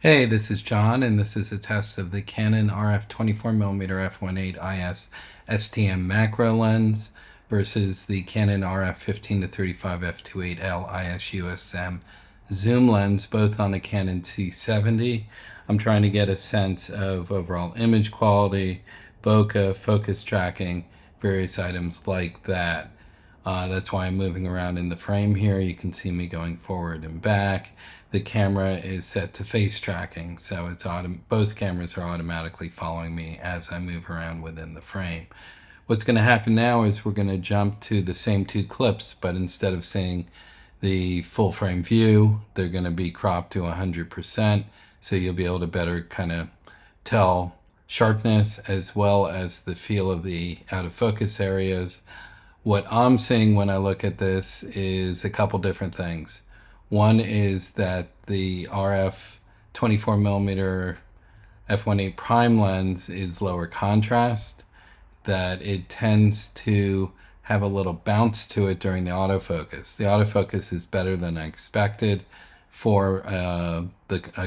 Hey, this is John, and this is a test of the Canon RF 24mm f1.8 IS STM macro lens versus the Canon RF 15-35 f2.8L IS USM zoom lens, both on a Canon C70. I'm trying to get a sense of overall image quality, bokeh, focus tracking, various items like that. That's why I'm moving around in the frame here. You can see me going forward and back. The camera is set to face tracking, so it's both cameras are automatically following me as I move around within the frame. What's going to happen now is we're going to jump to the same two clips, but instead of seeing the full frame view, they're going to be cropped to 100%, so you'll be able to better kind of tell sharpness as well as the feel of the out of focus areas. What I'm seeing when I look at this is a couple different things. One is that the RF 24mm f1.8 prime lens is lower contrast, that it tends to have a little bounce to it during the autofocus. The autofocus is better than I expected for a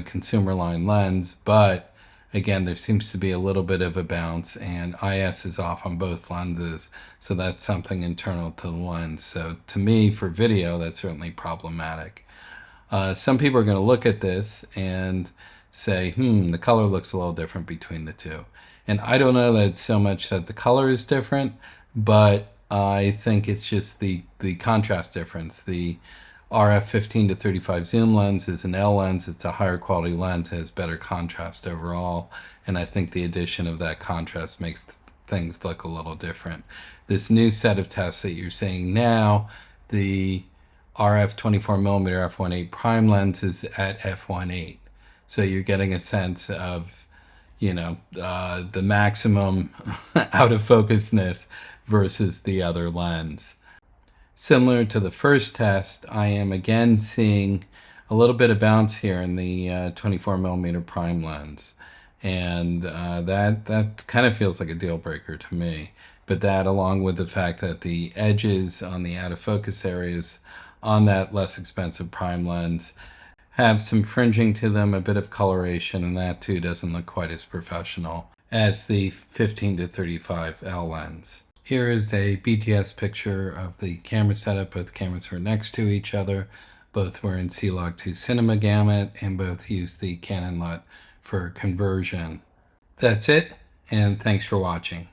consumer line lens, but again, there seems to be a little bit of a bounce, and IS is off on both lenses, so that's something internal to the lens. So to me, for video, that's certainly problematic. Some people are going to look at this and say, the color looks a little different between the two. And I don't know that it's so much that the color is different, but I think it's just the contrast difference. The RF 15-35 zoom lens is an L lens. It's a higher quality lens, has better contrast overall, and I think the addition of that contrast makes things look a little different. This new set of tests that you're seeing now, the RF 24mm f1.8 prime lens is at f1.8, so you're getting a sense of the maximum out of focusness versus the other lens. Similar to the first test, I am again seeing a little bit of bounce here in the 24mm prime lens, and that kind of feels like a deal breaker to me. But that, along with the fact that the edges on the out of focus areas on that less expensive prime lens have some fringing to them, a bit of coloration, and that too doesn't look quite as professional as the 15-35 L lens. Here is a BTS picture of the camera setup. Both cameras were next to each other. Both were in Clog2 Cinema Gamut, and both use the Canon LUT for conversion. That's it, and thanks for watching.